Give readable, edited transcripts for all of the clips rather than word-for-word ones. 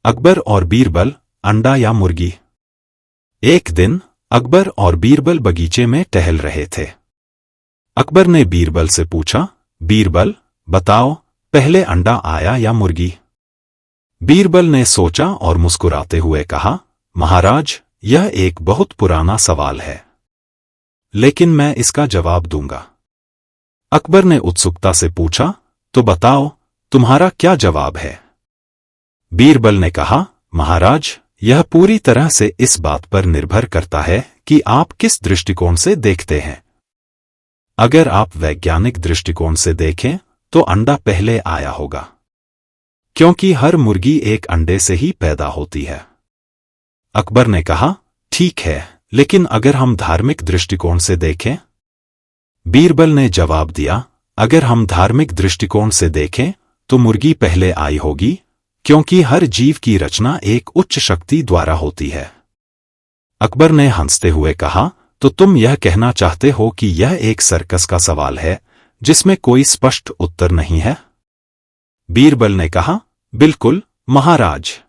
अकबर और बीरबल, अंडा या मुर्गी। एक दिन अकबर और बीरबल बगीचे में टहल रहे थे। अकबर ने बीरबल से पूछा, बीरबल बताओ, पहले अंडा आया या मुर्गी? बीरबल ने सोचा और मुस्कुराते हुए कहा, महाराज, यह एक बहुत पुराना सवाल है, लेकिन मैं इसका जवाब दूंगा। अकबर ने उत्सुकता से पूछा, तो बताओ, तुम्हारा क्या जवाब है? बीरबल ने कहा, महाराज, यह पूरी तरह से इस बात पर निर्भर करता है कि आप किस दृष्टिकोण से देखते हैं। अगर आप वैज्ञानिक दृष्टिकोण से देखें तो अंडा पहले आया होगा, क्योंकि हर मुर्गी एक अंडे से ही पैदा होती है। अकबर ने कहा, ठीक है, लेकिन अगर हम धार्मिक दृष्टिकोण से देखें? बीरबल ने जवाब दिया, अगर हम धार्मिक दृष्टिकोण से देखें तो मुर्गी पहले आई होगी, क्योंकि हर जीव की रचना एक उच्च शक्ति द्वारा होती है। अकबर ने हंसते हुए कहा, तो तुम यह कहना चाहते हो कि यह एक सर्कस का सवाल है जिसमें कोई स्पष्ट उत्तर नहीं है? बीरबल ने कहा, बिल्कुल महाराज,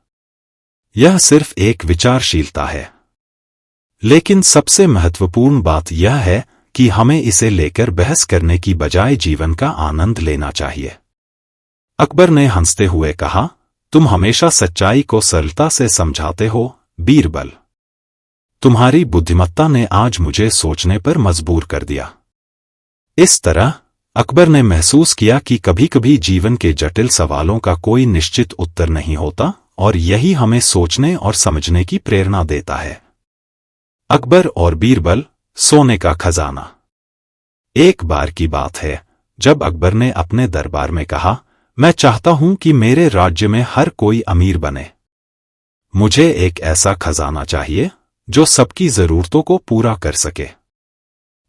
यह सिर्फ एक विचारशीलता है, लेकिन सबसे महत्वपूर्ण बात यह है कि हमें इसे लेकर बहस करने की बजाय जीवन का आनंद लेना चाहिए। अकबर ने हंसते हुए कहा, तुम हमेशा सच्चाई को सरलता से समझाते हो बीरबल। तुम्हारी बुद्धिमत्ता ने आज मुझे सोचने पर मजबूर कर दिया। इस तरह अकबर ने महसूस किया कि कभी-कभी जीवन के जटिल सवालों का कोई निश्चित उत्तर नहीं होता, और यही हमें सोचने और समझने की प्रेरणा देता है। अकबर और बीरबल, सोने का खजाना। एक बार की बात है जब अकबर ने अपने दरबार में कहा, मैं चाहता हूं कि मेरे राज्य में हर कोई अमीर बने। मुझे एक ऐसा खजाना चाहिए जो सबकी जरूरतों को पूरा कर सके।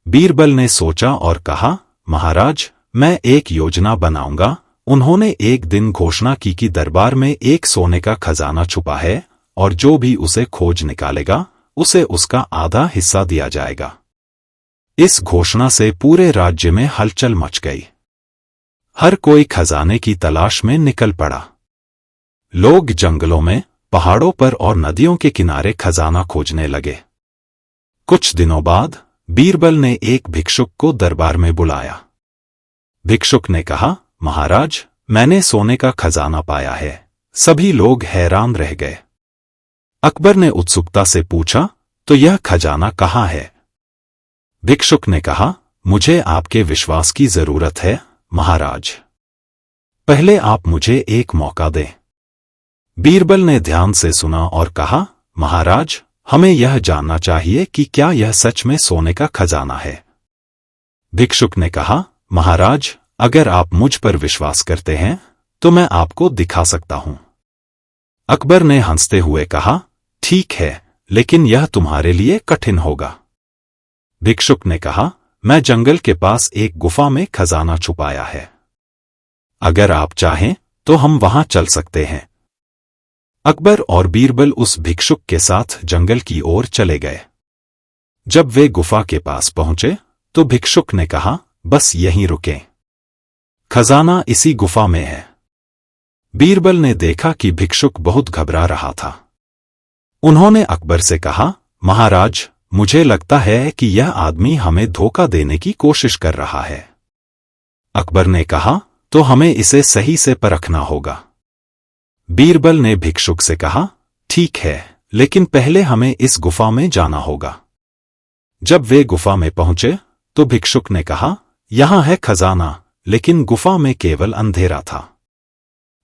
बीरबल ने सोचा और कहा, महाराज, मैं एक योजना बनाऊंगा। उन्होंने एक दिन घोषणा की कि दरबार में एक सोने का खजाना छुपा है, और जो भी उसे खोज निकालेगा उसे उसका आधा हिस्सा दिया जाएगा। इस घोषणा से पूरे राज्य में हलचल मच गई। हर कोई खजाने की तलाश में निकल पड़ा। लोग जंगलों में, पहाड़ों पर और नदियों के किनारे खजाना खोजने लगे। कुछ दिनों बाद बीरबल ने एक भिक्षुक को दरबार में बुलाया। भिक्षुक ने कहा, महाराज, मैंने सोने का खजाना पाया है। सभी लोग हैरान रह गए। अकबर ने उत्सुकता से पूछा, तो यह खजाना कहाँ है? भिक्षुक ने कहा, मुझे आपके विश्वास की जरूरत है महाराज। पहले आप मुझे एक मौका दें। बीरबल ने ध्यान से सुना और कहा, महाराज, हमें यह जानना चाहिए कि क्या यह सच में सोने का खजाना है। भिक्षुक ने कहा, महाराज, अगर आप मुझ पर विश्वास करते हैं तो मैं आपको दिखा सकता हूं। अकबर ने हंसते हुए कहा, ठीक है, लेकिन यह तुम्हारे लिए कठिन होगा। भिक्षुक ने कहा, मैं जंगल के पास एक गुफा में खजाना छुपाया है। अगर आप चाहें तो हम वहां चल सकते हैं। अकबर और बीरबल उस भिक्षुक के साथ जंगल की ओर चले गए। जब वे गुफा के पास पहुंचे तो भिक्षुक ने कहा, बस यहीं रुकें। खजाना इसी गुफा में है। बीरबल ने देखा कि भिक्षुक बहुत घबरा रहा था। उन्होंने अकबर से कहा, महाराज, मुझे लगता है कि यह आदमी हमें धोखा देने की कोशिश कर रहा है। अकबर ने कहा, तो हमें इसे सही से परखना होगा। बीरबल ने भिक्षुक से कहा, ठीक है, लेकिन पहले हमें इस गुफा में जाना होगा। जब वे गुफा में पहुंचे तो भिक्षुक ने कहा, यहां है खजाना, लेकिन गुफा में केवल अंधेरा था।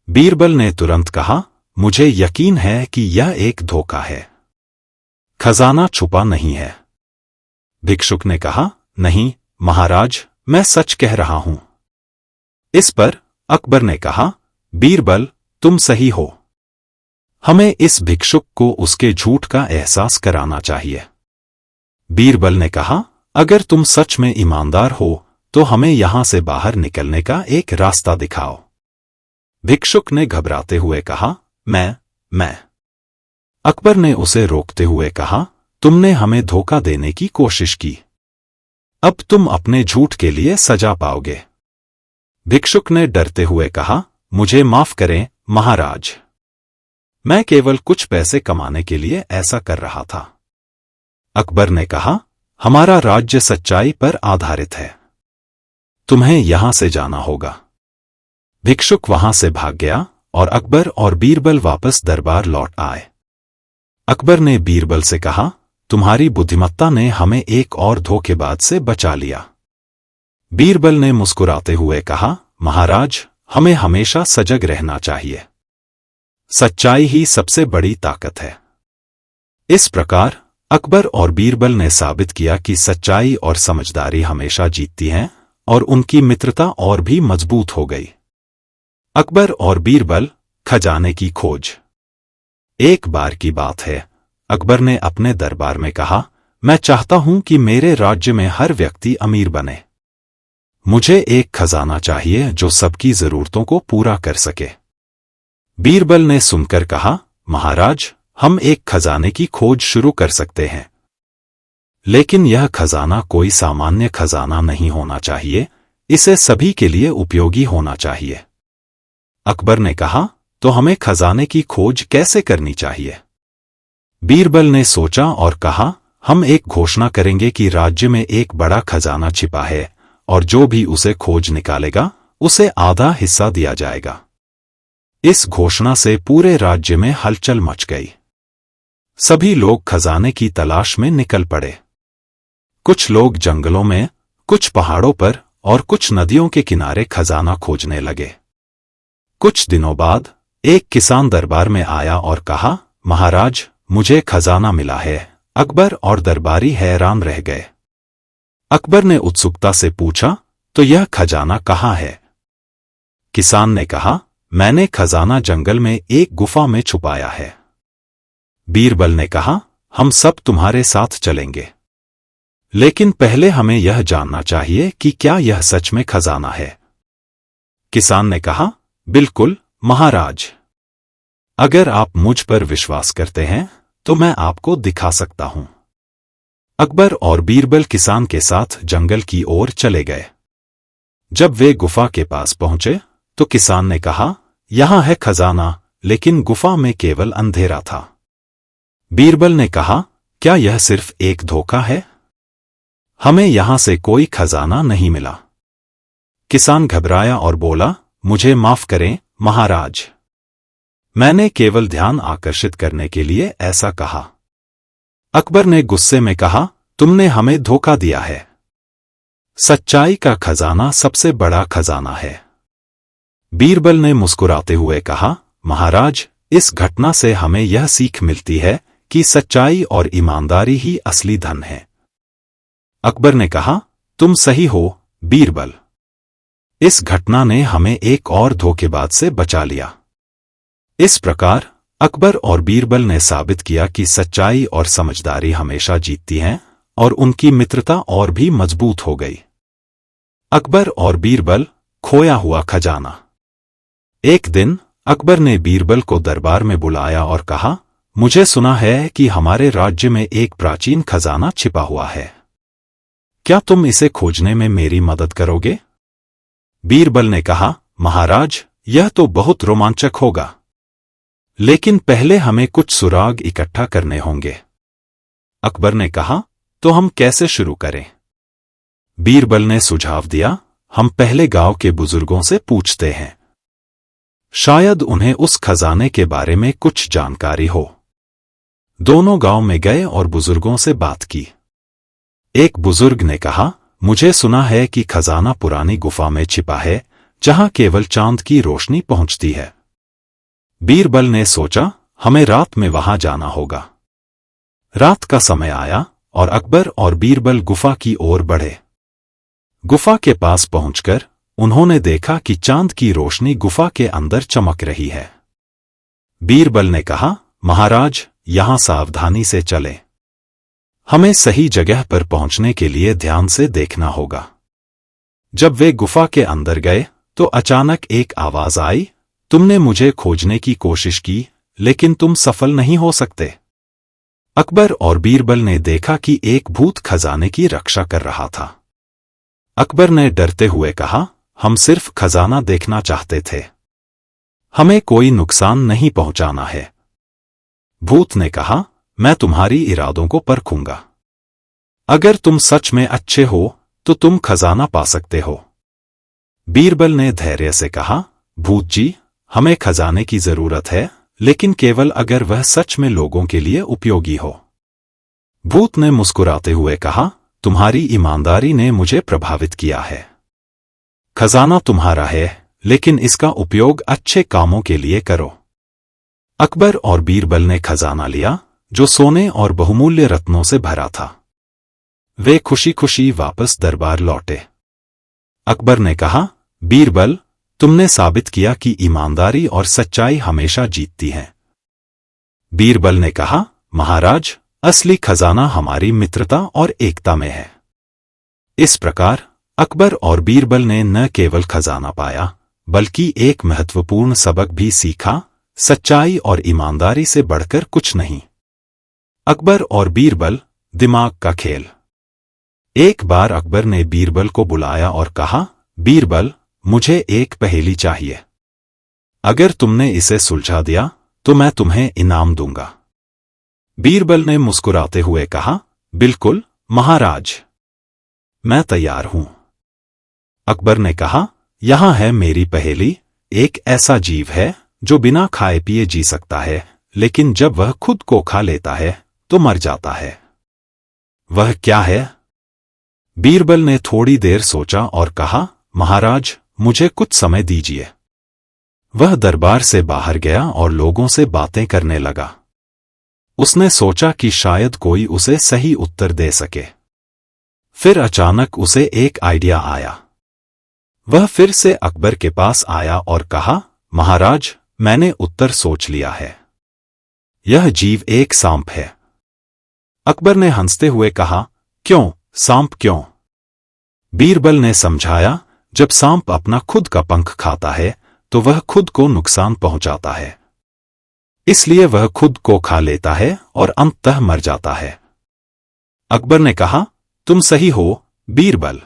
बीरबल ने तुरंत कहा, मुझे यकीन है कि यह एक धोखा है। खजाना छुपा नहीं है। भिक्षुक ने कहा, नहीं महाराज, मैं सच कह रहा हूं। इस पर अकबर ने कहा, बीरबल, तुम सही हो। हमें इस भिक्षुक को उसके झूठ का एहसास कराना चाहिए। बीरबल ने कहा, अगर तुम सच में ईमानदार हो तो हमें यहां से बाहर निकलने का एक रास्ता दिखाओ। भिक्षुक ने घबराते हुए कहा, मैं। अकबर ने उसे रोकते हुए कहा, तुमने हमें धोखा देने की कोशिश की। अब तुम अपने झूठ के लिए सजा पाओगे। भिक्षुक ने डरते हुए कहा, मुझे माफ करें महाराज। मैं केवल कुछ पैसे कमाने के लिए ऐसा कर रहा था। अकबर ने कहा, हमारा राज्य सच्चाई पर आधारित है। तुम्हें यहां से जाना होगा। भिक्षुक वहां से भाग गया और अकबर और बीरबल वापस दरबार लौट आए। अकबर ने बीरबल से कहा, तुम्हारी बुद्धिमत्ता ने हमें एक और धोखेबाज से बचा लिया। बीरबल ने मुस्कुराते हुए कहा, महाराज, हमें हमेशा सजग रहना चाहिए। सच्चाई ही सबसे बड़ी ताकत है। इस प्रकार अकबर और बीरबल ने साबित किया कि सच्चाई और समझदारी हमेशा जीतती हैं और उनकी मित्रता और भी मजबूत हो गई। अकबर और बीरबल, खजाने की खोज। एक बार की बात है, अकबर ने अपने दरबार में कहा, मैं चाहता हूं कि मेरे राज्य में हर व्यक्ति अमीर बने। मुझे एक खजाना चाहिए जो सबकी जरूरतों को पूरा कर सके। बीरबल ने सुनकर कहा, महाराज, हम एक खजाने की खोज शुरू कर सकते हैं। लेकिन यह खजाना कोई सामान्य खजाना नहीं होना चाहिए, इसे सभी के लिए उपयोगी होना चाहिए। अकबर ने कहा, तो हमें खजाने की खोज कैसे करनी चाहिए? बीरबल ने सोचा और कहा, हम एक घोषणा करेंगे कि राज्य में एक बड़ा खजाना छिपा है और जो भी उसे खोज निकालेगा उसे आधा हिस्सा दिया जाएगा। इस घोषणा से पूरे राज्य में हलचल मच गई। सभी लोग खजाने की तलाश में निकल पड़े। कुछ लोग जंगलों में, कुछ पहाड़ों पर और कुछ नदियों के किनारे खजाना खोजने लगे। कुछ दिनों बाद एक किसान दरबार में आया और कहा, महाराज, मुझे खजाना मिला है। अकबर और दरबारी हैरान रह गए। अकबर ने उत्सुकता से पूछा, तो यह खजाना कहाँ है? किसान ने कहा, मैंने खजाना जंगल में एक गुफा में छुपाया है। बीरबल ने कहा, हम सब तुम्हारे साथ चलेंगे। लेकिन पहले हमें यह जानना चाहिए कि क्या यह सच में खजाना है। किसान ने कहा, बिल्कुल महाराज। अगर आप मुझ पर विश्वास करते हैं तो मैं आपको दिखा सकता हूं। अकबर और बीरबल किसान के साथ जंगल की ओर चले गए। जब वे गुफा के पास पहुंचे तो किसान ने कहा, यहां है खजाना, लेकिन गुफा में केवल अंधेरा था। बीरबल ने कहा, क्या यह सिर्फ एक धोखा है? हमें यहां से कोई खजाना नहीं मिला। किसान घबराया और बोला, मुझे माफ करें महाराज, मैंने केवल ध्यान आकर्षित करने के लिए ऐसा कहा। अकबर ने गुस्से में कहा, तुमने हमें धोखा दिया है। सच्चाई का खजाना सबसे बड़ा खजाना है। बीरबल ने मुस्कुराते हुए कहा, महाराज, इस घटना से हमें यह सीख मिलती है कि सच्चाई और ईमानदारी ही असली धन है। अकबर ने कहा, तुम सही हो बीरबल। इस घटना ने हमें एक और धोखेबाज से बचा लिया। इस प्रकार अकबर और बीरबल ने साबित किया कि सच्चाई और समझदारी हमेशा जीतती हैं और उनकी मित्रता और भी मजबूत हो गई। अकबर और बीरबल, खोया हुआ खजाना। एक दिन अकबर ने बीरबल को दरबार में बुलाया और कहा, मुझे सुना है कि हमारे राज्य में एक प्राचीन खजाना छिपा हुआ है। क्या तुम इसे खोजने में मेरी मदद करोगे? बीरबल ने कहा, महाराज, यह तो बहुत रोमांचक होगा, लेकिन पहले हमें कुछ सुराग इकट्ठा करने होंगे। अकबर ने कहा, तो हम कैसे शुरू करें? बीरबल ने सुझाव दिया, हम पहले गांव के बुजुर्गों से पूछते हैं। शायद उन्हें उस खजाने के बारे में कुछ जानकारी हो। दोनों गांव में गए और बुजुर्गों से बात की। एक बुजुर्ग ने कहा, मुझे सुना है कि खजाना पुरानी गुफा में छिपा है, जहां केवल चांद की रोशनी पहुंचती है। बीरबल ने सोचा, हमें रात में वहां जाना होगा। रात का समय आया और अकबर और बीरबल गुफा की ओर बढ़े। गुफा के पास पहुंचकर उन्होंने देखा कि चांद की रोशनी गुफा के अंदर चमक रही है। बीरबल ने कहा, महाराज, यहां सावधानी से चलें। हमें सही जगह पर पहुंचने के लिए ध्यान से देखना होगा। जब वे गुफा के अंदर गए तो अचानक एक आवाज आई, तुमने मुझे खोजने की कोशिश की, लेकिन तुम सफल नहीं हो सकते। अकबर और बीरबल ने देखा कि एक भूत खजाने की रक्षा कर रहा था। अकबर ने डरते हुए कहा, हम सिर्फ खजाना देखना चाहते थे, हमें कोई नुकसान नहीं पहुंचाना है। भूत ने कहा, मैं तुम्हारी इरादों को परखूंगा। अगर तुम सच में अच्छे हो तो तुम खजाना पा सकते हो। बीरबल ने धैर्य से कहा, भूत जी, हमें खजाने की जरूरत है, लेकिन केवल अगर वह सच में लोगों के लिए उपयोगी हो। भूत ने मुस्कुराते हुए कहा, तुम्हारी ईमानदारी ने मुझे प्रभावित किया है। खजाना तुम्हारा है, लेकिन इसका उपयोग अच्छे कामों के लिए करो। अकबर और बीरबल ने खजाना लिया, जो सोने और बहुमूल्य रत्नों से भरा था। वे खुशी खुशी वापस दरबार लौटे। अकबर ने कहा, बीरबल, तुमने साबित किया कि ईमानदारी और सच्चाई हमेशा जीतती है। बीरबल ने कहा, महाराज, असली खजाना हमारी मित्रता और एकता में है। इस प्रकार अकबर और बीरबल ने न केवल खजाना पाया, बल्कि एक महत्वपूर्ण सबक भी सीखा, सच्चाई और ईमानदारी से बढ़कर कुछ नहीं। अकबर और बीरबल, दिमाग का खेल। एक बार अकबर ने बीरबल को बुलाया और कहा, बीरबल, मुझे एक पहेली चाहिए। अगर तुमने इसे सुलझा दिया तो मैं तुम्हें इनाम दूंगा। बीरबल ने मुस्कुराते हुए कहा, बिल्कुल महाराज, मैं तैयार हूं। अकबर ने कहा, यहां है मेरी पहेली। एक ऐसा जीव है जो बिना खाए पिए जी सकता है, लेकिन जब वह खुद को खा लेता है तो मर जाता है। वह क्या है? बीरबल ने थोड़ी देर सोचा और कहा, महाराज, मुझे कुछ समय दीजिए। वह दरबार से बाहर गया और लोगों से बातें करने लगा। उसने सोचा कि शायद कोई उसे सही उत्तर दे सके। फिर अचानक उसे एक आइडिया आया। वह फिर से अकबर के पास आया और कहा, महाराज, मैंने उत्तर सोच लिया है। यह जीव एक सांप है। अकबर ने हंसते हुए कहा, क्यों, सांप क्यों? बीरबल ने समझाया, जब सांप अपना खुद का पंख खाता है तो वह खुद को नुकसान पहुंचाता है, इसलिए वह खुद को खा लेता है और अंततः मर जाता है। अकबर ने कहा, तुम सही हो बीरबल,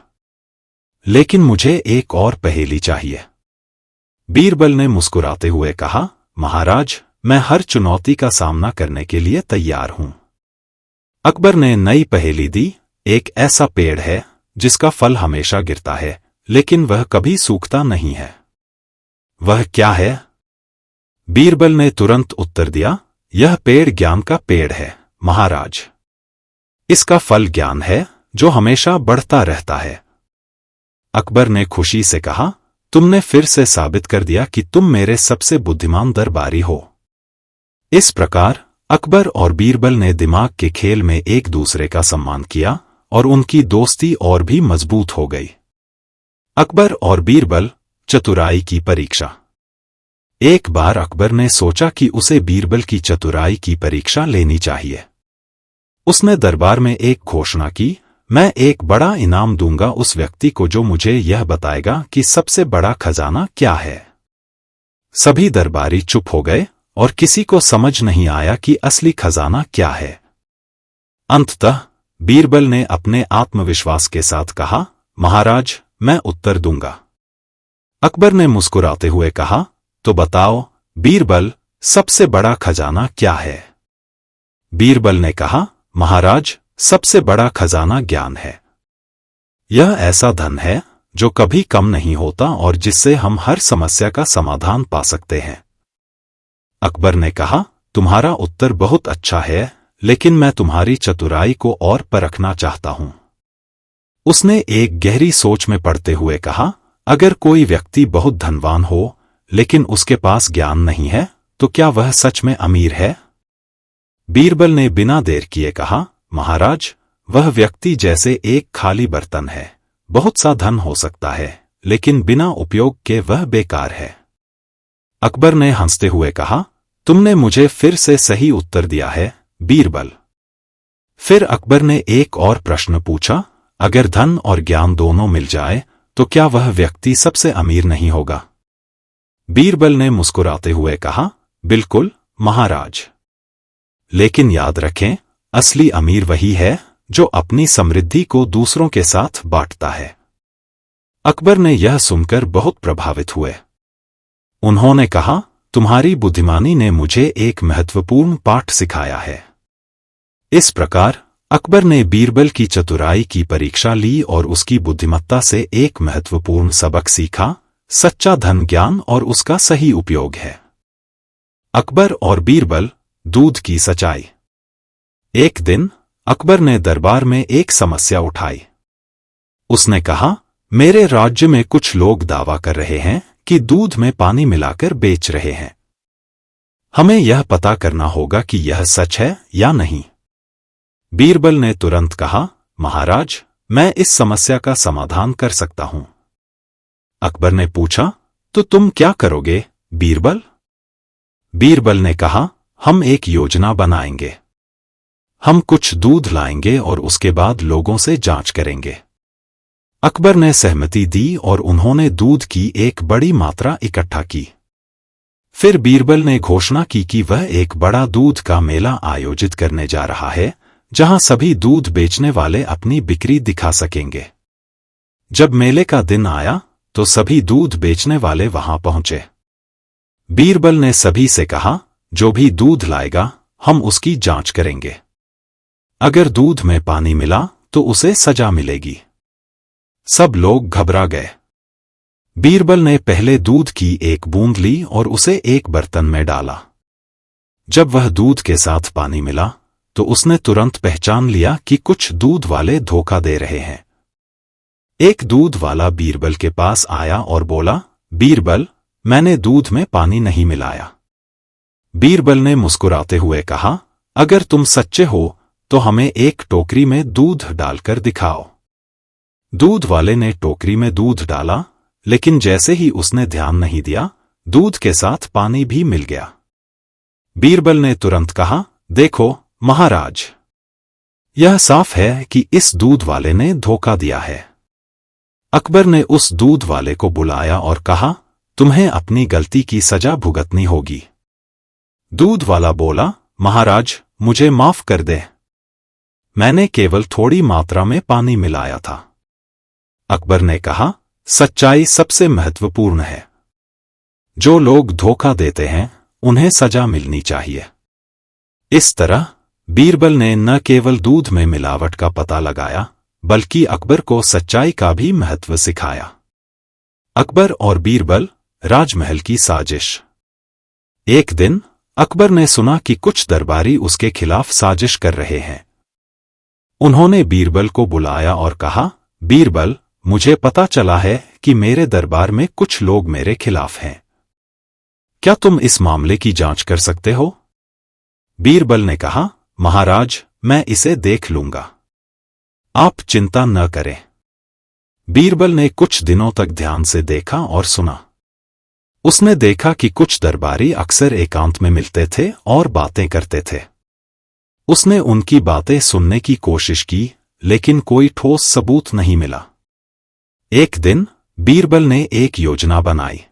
लेकिन मुझे एक और पहेली चाहिए। बीरबल ने मुस्कुराते हुए कहा, महाराज, मैं हर चुनौती का सामना करने के लिए तैयार हूं। अकबर ने नई पहेली दी। एक ऐसा पेड़ है जिसका फल हमेशा गिरता है, लेकिन वह कभी सूखता नहीं है। वह क्या है? बीरबल ने तुरंत उत्तर दिया, यह पेड़ ज्ञान का पेड़ है महाराज। इसका फल ज्ञान है जो हमेशा बढ़ता रहता है। अकबर ने खुशी से कहा, तुमने फिर से साबित कर दिया कि तुम मेरे सबसे बुद्धिमान दरबारी हो। इस प्रकार अकबर और बीरबल ने दिमाग के खेल में एक दूसरे का सम्मान किया और उनकी दोस्ती और भी मजबूत हो गई। अकबर और बीरबल, चतुराई की परीक्षा। एक बार अकबर ने सोचा कि उसे बीरबल की चतुराई की परीक्षा लेनी चाहिए। उसने दरबार में एक घोषणा की, मैं एक बड़ा इनाम दूंगा उस व्यक्ति को जो मुझे यह बताएगा कि सबसे बड़ा खजाना क्या है। सभी दरबारी चुप हो गए और किसी को समझ नहीं आया कि असली खजाना क्या है। अंततः बीरबल ने अपने आत्मविश्वास के साथ कहा, महाराज, मैं उत्तर दूंगा। अकबर ने मुस्कुराते हुए कहा, तो बताओ बीरबल, सबसे बड़ा खजाना क्या है? बीरबल ने कहा, महाराज, सबसे बड़ा खजाना ज्ञान है। यह ऐसा धन है जो कभी कम नहीं होता और जिससे हम हर समस्या का समाधान पा सकते हैं। अकबर ने कहा, तुम्हारा उत्तर बहुत अच्छा है, लेकिन मैं तुम्हारी चतुराई को और परखना चाहता हूं। उसने एक गहरी सोच में पड़ते हुए कहा, अगर कोई व्यक्ति बहुत धनवान हो लेकिन उसके पास ज्ञान नहीं है तो क्या वह सच में अमीर है? बीरबल ने बिना देर किए कहा, महाराज, वह व्यक्ति जैसे एक खाली बर्तन है। बहुत सा धन हो सकता है, लेकिन बिना उपयोग के वह बेकार है। अकबर ने हंसते हुए कहा, तुमने मुझे फिर से सही उत्तर दिया है बीरबल। फिर अकबर ने एक और प्रश्न पूछा, अगर धन और ज्ञान दोनों मिल जाए तो क्या वह व्यक्ति सबसे अमीर नहीं होगा? बीरबल ने मुस्कुराते हुए कहा, बिल्कुल महाराज, लेकिन याद रखें, असली अमीर वही है जो अपनी समृद्धि को दूसरों के साथ बांटता है। अकबर ने यह सुनकर बहुत प्रभावित हुए। उन्होंने कहा, तुम्हारी बुद्धिमानी ने मुझे एक महत्वपूर्ण पाठ सिखाया है। इस प्रकार अकबर ने बीरबल की चतुराई की परीक्षा ली और उसकी बुद्धिमत्ता से एक महत्वपूर्ण सबक सीखा, सच्चा धन ज्ञान और उसका सही उपयोग है। अकबर और बीरबल, दूध की सच्चाई। एक दिन अकबर ने दरबार में एक समस्या उठाई। उसने कहा, मेरे राज्य में कुछ लोग दावा कर रहे हैं कि दूध में पानी मिलाकर बेच रहे हैं। हमें यह पता करना होगा कि यह सच है या नहीं। बीरबल ने तुरंत कहा, महाराज, मैं इस समस्या का समाधान कर सकता हूं। अकबर ने पूछा, तो तुम क्या करोगे बीरबल? बीरबल ने कहा, हम एक योजना बनाएंगे। हम कुछ दूध लाएंगे और उसके बाद लोगों से जांच करेंगे। अकबर ने सहमति दी और उन्होंने दूध की एक बड़ी मात्रा इकट्ठा की। फिर बीरबल ने घोषणा की कि वह एक बड़ा दूध का मेला आयोजित करने जा रहा है, जहां सभी दूध बेचने वाले अपनी बिक्री दिखा सकेंगे। जब मेले का दिन आया तो सभी दूध बेचने वाले वहां पहुंचे। बीरबल ने सभी से कहा, जो भी दूध लाएगा हम उसकी जांच करेंगे। अगर दूध में पानी मिला तो उसे सजा मिलेगी। सब लोग घबरा गए। बीरबल ने पहले दूध की एक बूंद ली और उसे एक बर्तन में डाला। जब वह दूध के साथ पानी मिला तो उसने तुरंत पहचान लिया कि कुछ दूध वाले धोखा दे रहे हैं। एक दूध वाला बीरबल के पास आया और बोला, बीरबल, मैंने दूध में पानी नहीं मिलाया। बीरबल ने मुस्कुराते हुए कहा, अगर तुम सच्चे हो तो हमें एक टोकरी में दूध डालकर दिखाओ। दूध वाले ने टोकरी में दूध डाला, लेकिन जैसे ही उसने ध्यान नहीं दिया, दूध के साथ पानी भी मिल गया। बीरबल ने तुरंत कहा, देखो महाराज, यह साफ है कि इस दूध वाले ने धोखा दिया है। अकबर ने उस दूध वाले को बुलाया और कहा, तुम्हें अपनी गलती की सजा भुगतनी होगी। दूध वाला बोला, महाराज, मुझे माफ कर दे। मैंने केवल थोड़ी मात्रा में पानी मिलाया था। अकबर ने कहा, सच्चाई सबसे महत्वपूर्ण है। जो लोग धोखा देते हैं उन्हें सजा मिलनी चाहिए। इस तरह बीरबल ने न केवल दूध में मिलावट का पता लगाया, बल्कि अकबर को सच्चाई का भी महत्व सिखाया। अकबर और बीरबल, राजमहल की साजिश। एक दिन अकबर ने सुना कि कुछ दरबारी उसके खिलाफ साजिश कर रहे हैं। उन्होंने बीरबल को बुलाया और कहा, बीरबल, मुझे पता चला है कि मेरे दरबार में कुछ लोग मेरे खिलाफ हैं। क्या तुम इस मामले की जांच कर सकते हो? बीरबल ने कहा, महाराज, मैं इसे देख लूंगा। आप चिंता न करें। बीरबल ने कुछ दिनों तक ध्यान से देखा और सुना। उसने देखा कि कुछ दरबारी अक्सर एकांत में मिलते थे और बातें करते थे। उसने उनकी बातें सुनने की कोशिश की, लेकिन कोई ठोस सबूत नहीं मिला। एक दिन बीरबल ने एक योजना बनाई।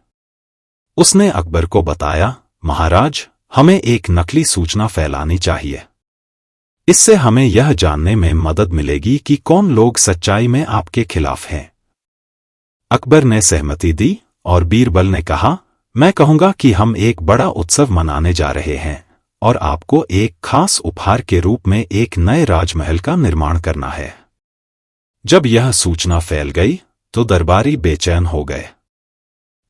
उसने अकबर को बताया, महाराज, हमें एक नकली सूचना फैलानी चाहिए। इससे हमें यह जानने में मदद मिलेगी कि कौन लोग सच्चाई में आपके खिलाफ हैं। अकबर ने सहमति दी और बीरबल ने कहा, मैं कहूंगा कि हम एक बड़ा उत्सव मनाने जा रहे हैं और आपको एक खास उपहार के रूप में एक नए राजमहल का निर्माण करना है। जब यह सूचना फैल गई तो दरबारी बेचैन हो गए।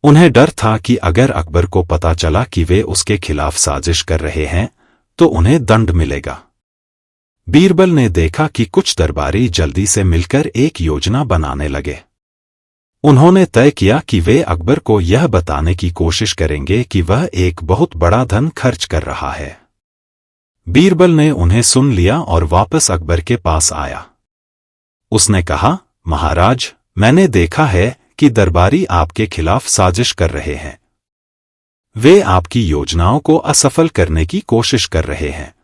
उन्हें डर था कि अगर अकबर को पता चला कि वे उसके खिलाफ साजिश कर रहे हैं तो उन्हें दंड मिलेगा। बीरबल ने देखा कि कुछ दरबारी जल्दी से मिलकर एक योजना बनाने लगे। उन्होंने तय किया कि वे अकबर को यह बताने की कोशिश करेंगे कि वह एक बहुत बड़ा धन खर्च कर रहा है। बीरबल ने उन्हें सुन लिया और वापस अकबर के पास आया। उसने कहा, महाराज, मैंने देखा है कि दरबारी आपके खिलाफ साजिश कर रहे हैं। वे आपकी योजनाओं को असफल करने की कोशिश कर रहे हैं।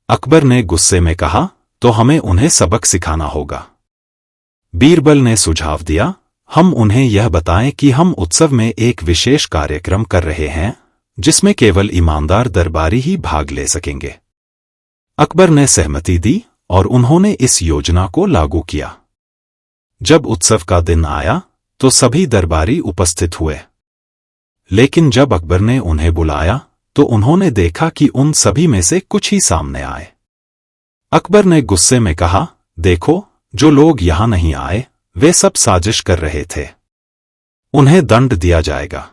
अकबर ने गुस्से में कहा, तो हमें उन्हें सबक सिखाना होगा। बीरबल ने सुझाव दिया, हम उन्हें यह बताएं कि हम उत्सव में एक विशेष कार्यक्रम कर रहे हैं जिसमें केवल ईमानदार दरबारी ही भाग ले सकेंगे। अकबर ने सहमति दी और उन्होंने इस योजना को लागू किया। जब उत्सव का दिन आया तो सभी दरबारी उपस्थित हुए। लेकिन जब अकबर ने उन्हें बुलाया तो उन्होंने देखा कि उन सभी में से कुछ ही सामने आए। अकबर ने गुस्से में कहा, देखो, जो लोग यहां नहीं आए वे सब साजिश कर रहे थे, उन्हें दंड दिया जाएगा।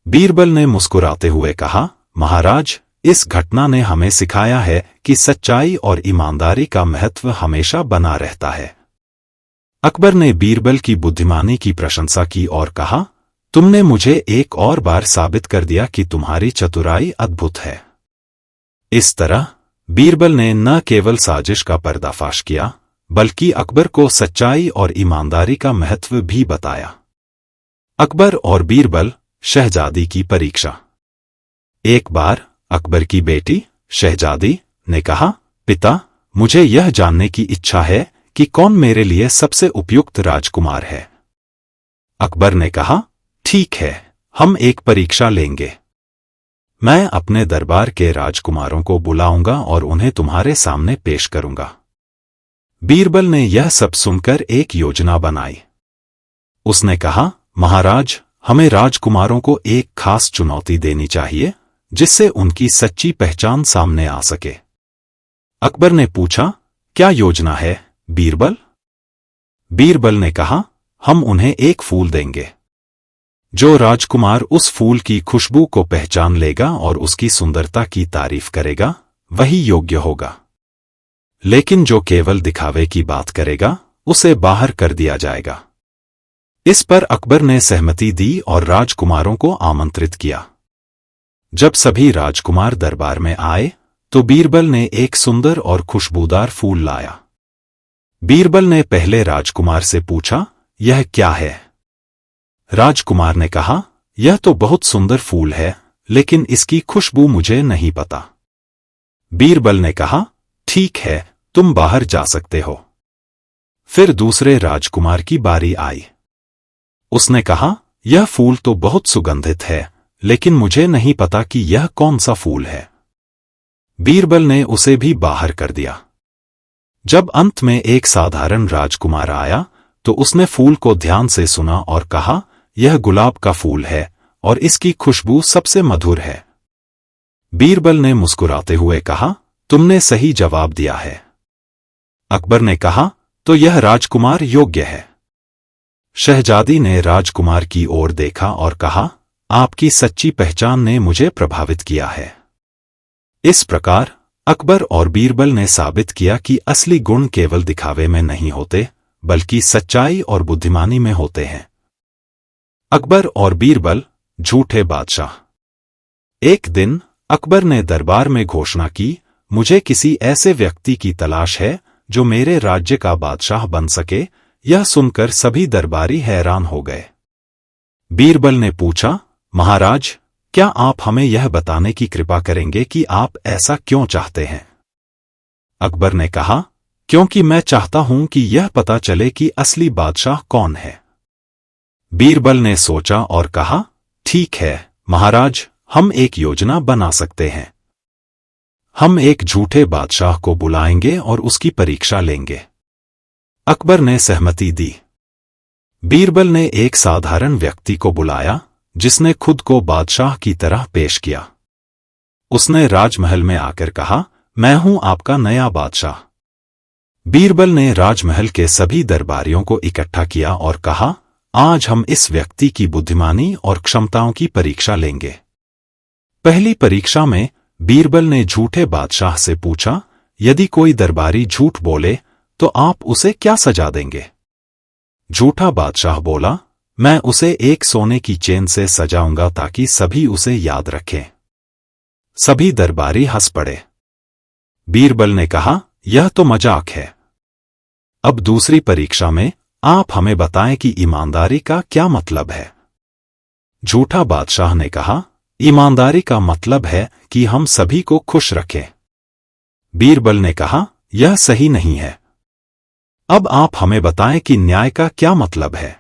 बीरबल ने मुस्कुराते हुए कहा, महाराज, इस घटना ने हमें सिखाया है कि सच्चाई और ईमानदारी का महत्व हमेशा बना रहता है। अकबर ने बीरबल की बुद्धिमानी की प्रशंसा की और कहा, तुमने मुझे एक और बार साबित कर दिया कि तुम्हारी चतुराई अद्भुत है। इस तरह बीरबल ने न केवल साजिश का पर्दाफाश किया बल्कि अकबर को सच्चाई और ईमानदारी का महत्व भी बताया। अकबर और बीरबल, शहजादी की परीक्षा। एक बार अकबर की बेटी शहजादी ने कहा, पिता, मुझे यह जानने की इच्छा है कि कौन मेरे लिए सबसे उपयुक्त राजकुमार है। अकबर ने कहा, ठीक है, हम एक परीक्षा लेंगे। मैं अपने दरबार के राजकुमारों को बुलाऊंगा और उन्हें तुम्हारे सामने पेश करूंगा। बीरबल ने यह सब सुनकर एक योजना बनाई। उसने कहा, महाराज, हमें राजकुमारों को एक खास चुनौती देनी चाहिए जिससे उनकी सच्ची पहचान सामने आ सके। अकबर ने पूछा, क्या योजना है बीरबल? बीरबल ने कहा, हम उन्हें एक फूल देंगे। जो राजकुमार उस फूल की खुशबू को पहचान लेगा और उसकी सुंदरता की तारीफ करेगा वही योग्य होगा, लेकिन जो केवल दिखावे की बात करेगा उसे बाहर कर दिया जाएगा। इस पर अकबर ने सहमति दी और राजकुमारों को आमंत्रित किया। जब सभी राजकुमार दरबार में आए तो बीरबल ने एक सुंदर और खुशबूदार फूल लाया। बीरबल ने पहले राजकुमार से पूछा, यह क्या है? राजकुमार ने कहा, यह तो बहुत सुंदर फूल है, लेकिन इसकी खुशबू मुझे नहीं पता। बीरबल ने कहा, ठीक है, तुम बाहर जा सकते हो। फिर दूसरे राजकुमार की बारी आई। उसने कहा, यह फूल तो बहुत सुगंधित है, लेकिन मुझे नहीं पता कि यह कौन सा फूल है। बीरबल ने उसे भी बाहर कर दिया। जब अंत में एक साधारण राजकुमार आया तो उसने फूल को ध्यान से सुना और कहा, यह गुलाब का फूल है और इसकी खुशबू सबसे मधुर है। बीरबल ने मुस्कुराते हुए कहा, तुमने सही जवाब दिया है। अकबर ने कहा, तो यह राजकुमार योग्य है। शहजादी ने राजकुमार की ओर देखा और कहा, आपकी सच्ची पहचान ने मुझे प्रभावित किया है। इस प्रकार अकबर और बीरबल ने साबित किया कि असली गुण केवल दिखावे में नहीं होते बल्कि सच्चाई और बुद्धिमानी में होते हैं। अकबर और बीरबल, झूठे बादशाह। एक दिन अकबर ने दरबार में घोषणा की, मुझे किसी ऐसे व्यक्ति की तलाश है जो मेरे राज्य का बादशाह बन सके। यह सुनकर सभी दरबारी हैरान हो गए। बीरबल ने पूछा, महाराज, क्या आप हमें यह बताने की कृपा करेंगे कि आप ऐसा क्यों चाहते हैं? अकबर ने कहा, क्योंकि मैं चाहता हूं कि यह पता चले कि असली बादशाह कौन है। बीरबल ने सोचा और कहा, ठीक है महाराज, हम एक योजना बना सकते हैं। हम एक झूठे बादशाह को बुलाएंगे और उसकी परीक्षा लेंगे। अकबर ने सहमति दी। बीरबल ने एक साधारण व्यक्ति को बुलाया जिसने खुद को बादशाह की तरह पेश किया। उसने राजमहल में आकर कहा, मैं हूं आपका नया बादशाह। बीरबल ने राजमहल के सभी दरबारियों को इकट्ठा किया और कहा, आज हम इस व्यक्ति की बुद्धिमानी और क्षमताओं की परीक्षा लेंगे। पहली परीक्षा में बीरबल ने झूठे बादशाह से पूछा, यदि कोई दरबारी झूठ बोले तो आप उसे क्या सजा देंगे? झूठा बादशाह बोला, मैं उसे एक सोने की चेन से सजाऊंगा ताकि सभी उसे याद रखें। सभी दरबारी हंस पड़े। बीरबल ने कहा, यह तो मजाक है। अब दूसरी परीक्षा में आप हमें बताएं कि ईमानदारी का क्या मतलब है। झूठा बादशाह ने कहा, ईमानदारी का मतलब है कि हम सभी को खुश रखें। बीरबल ने कहा, यह सही नहीं है। अब आप हमें बताएं कि न्याय का क्या मतलब है।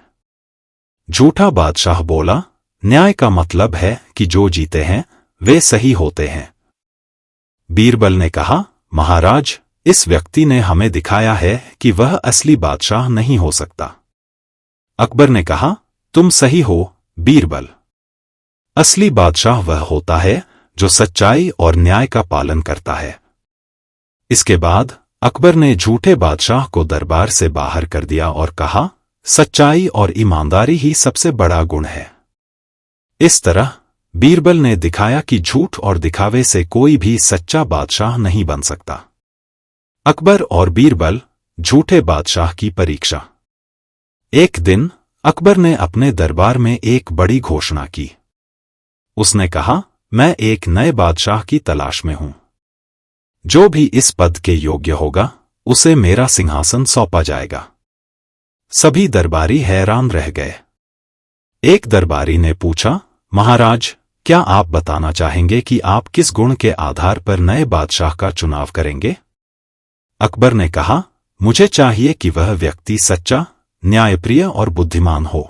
झूठा बादशाह बोला, न्याय का मतलब है कि जो जीते हैं वे सही होते हैं। बीरबल ने कहा, महाराज, इस व्यक्ति ने हमें दिखाया है कि वह असली बादशाह नहीं हो सकता। अकबर ने कहा, तुम सही हो बीरबल। असली बादशाह वह होता है जो सच्चाई और न्याय का पालन करता है। इसके बाद अकबर ने झूठे बादशाह को दरबार से बाहर कर दिया और कहा, सच्चाई और ईमानदारी ही सबसे बड़ा गुण है। इस तरह बीरबल ने दिखाया कि झूठ और दिखावे से कोई भी सच्चा बादशाह नहीं बन सकता। अकबर और बीरबल, झूठे बादशाह की परीक्षा। एक दिन अकबर ने अपने दरबार में एक बड़ी घोषणा की। उसने कहा, मैं एक नए बादशाह की तलाश में हूं। जो भी इस पद के योग्य होगा उसे मेरा सिंहासन सौंपा जाएगा। सभी दरबारी हैरान रह गए। एक दरबारी ने पूछा, महाराज, क्या आप बताना चाहेंगे कि आप किस गुण के आधार पर नए बादशाह का चुनाव करेंगे? अकबर ने कहा, मुझे चाहिए कि वह व्यक्ति सच्चा, न्यायप्रिय और बुद्धिमान हो।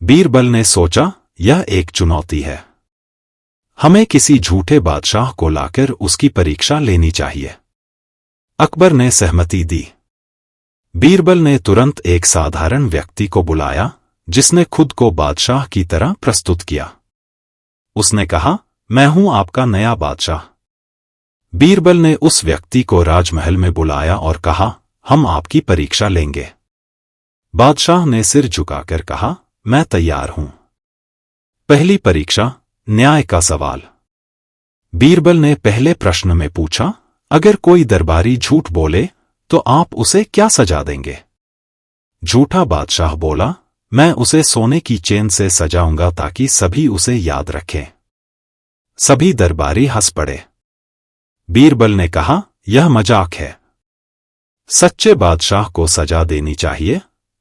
बीरबल ने सोचा, यह एक चुनौती है। हमें किसी झूठे बादशाह को लाकर उसकी परीक्षा लेनी चाहिए। अकबर ने सहमति दी। बीरबल ने तुरंत एक साधारण व्यक्ति को बुलाया जिसने खुद को बादशाह की तरह प्रस्तुत किया। उसने कहा, मैं हूं आपका नया बादशाह। बीरबल ने उस व्यक्ति को राजमहल में बुलाया और कहा, हम आपकी परीक्षा लेंगे। बादशाह ने सिर झुकाकर कहा, मैं तैयार हूं। पहली परीक्षा, न्याय का सवाल। बीरबल ने पहले प्रश्न में पूछा, अगर कोई दरबारी झूठ बोले तो आप उसे क्या सजा देंगे? झूठा बादशाह बोला, मैं उसे सोने की चेन से सजाऊंगा ताकि सभी उसे याद रखें। सभी दरबारी हंस पड़े। बीरबल ने कहा, यह मजाक है। सच्चे बादशाह को सजा देनी चाहिए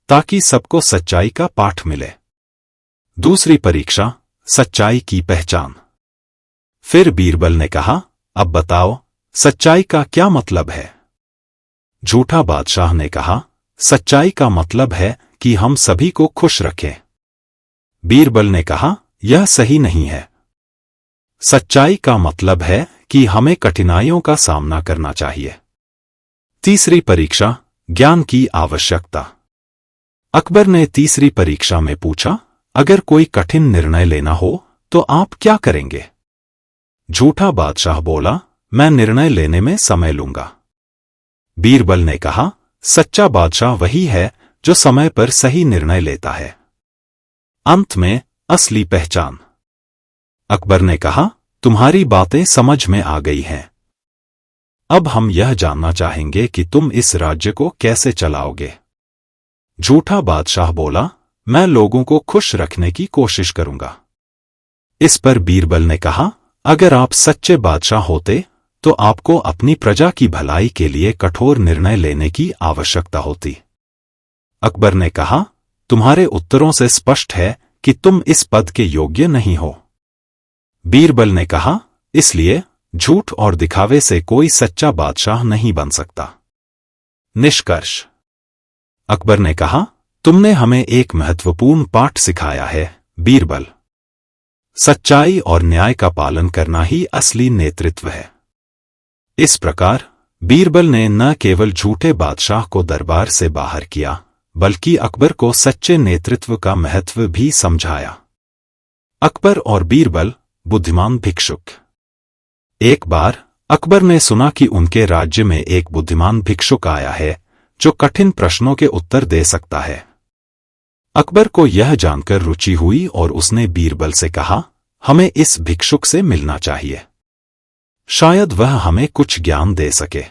ताकि सबको सच्चाई का पाठ मिले। दूसरी परीक्षा, सच्चाई की पहचान। फिर बीरबल ने कहा, अब बताओ, सच्चाई का क्या मतलब है? झूठा बादशाह ने कहा, सच्चाई का मतलब है कि हम सभी को खुश रखें। बीरबल ने कहा, यह सही नहीं है। सच्चाई का मतलब है कि हमें कठिनाइयों का सामना करना चाहिए। तीसरी परीक्षा, ज्ञान की आवश्यकता। अकबर ने तीसरी परीक्षा में पूछा, अगर कोई कठिन निर्णय लेना हो तो आप क्या करेंगे? झूठा बादशाह बोला, मैं निर्णय लेने में समय लूंगा। बीरबल ने कहा, सच्चा बादशाह वही है जो समय पर सही निर्णय लेता है। अंत में असली पहचान। अकबर ने कहा, तुम्हारी बातें समझ में आ गई हैं। अब हम यह जानना चाहेंगे कि तुम इस राज्य को कैसे चलाओगे। झूठा बादशाह बोला, मैं लोगों को खुश रखने की कोशिश करूंगा। इस पर बीरबल ने कहा, अगर आप सच्चे बादशाह होते तो आपको अपनी प्रजा की भलाई के लिए कठोर निर्णय लेने की आवश्यकता होती। अकबर ने कहा, तुम्हारे उत्तरों से स्पष्ट है कि तुम इस पद के योग्य नहीं हो। बीरबल ने कहा, इसलिए झूठ और दिखावे से कोई सच्चा बादशाह नहीं बन सकता। निष्कर्ष। अकबर ने कहा, तुमने हमें एक महत्वपूर्ण पाठ सिखाया है, बीरबल। सच्चाई और न्याय का पालन करना ही असली नेतृत्व है। इस प्रकार बीरबल ने न केवल झूठे बादशाह को दरबार से बाहर किया, बल्कि अकबर को सच्चे नेतृत्व का महत्व भी समझाया। अकबर और बीरबल, बुद्धिमान भिक्षुक। एक बार अकबर ने सुना कि उनके राज्य में एक बुद्धिमान भिक्षुक आया है जो कठिन प्रश्नों के उत्तर दे सकता है। अकबर को यह जानकर रुचि हुई और उसने बीरबल से कहा, हमें इस भिक्षुक से मिलना चाहिए। शायद वह हमें कुछ ज्ञान दे सके।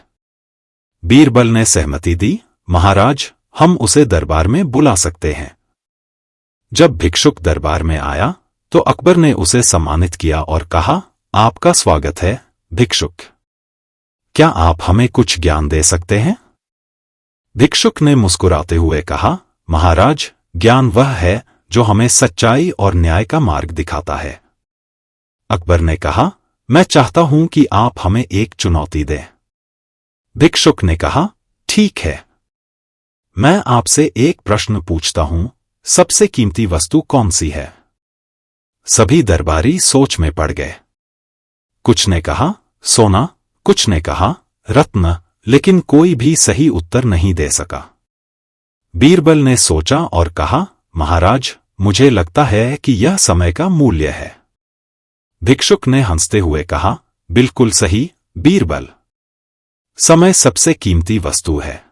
बीरबल ने सहमति दी, महाराज, हम उसे दरबार में बुला सकते हैं। जब भिक्षुक दरबार में आया तो अकबर ने उसे सम्मानित किया और कहा, आपका स्वागत है, भिक्षुक। क्या आप हमें कुछ ज्ञान दे सकते हैं? भिक्षुक ने मुस्कुराते हुए कहा, महाराज, ज्ञान वह है जो हमें सच्चाई और न्याय का मार्ग दिखाता है। अकबर ने कहा, मैं चाहता हूं कि आप हमें एक चुनौती दें। भिक्षुक ने कहा, ठीक है। मैं आपसे एक प्रश्न पूछता हूं, सबसे कीमती वस्तु कौन सी है? सभी दरबारी सोच में पड़ गए। कुछ ने कहा, सोना, कुछ ने कहा, रत्न, लेकिन कोई भी सही उत्तर नहीं दे सका। बीरबल ने सोचा और कहा, महाराज, मुझे लगता है कि यह समय का मूल्य है। भिक्षुक ने हंसते हुए कहा, बिल्कुल सही बीरबल। समय सबसे कीमती वस्तु है।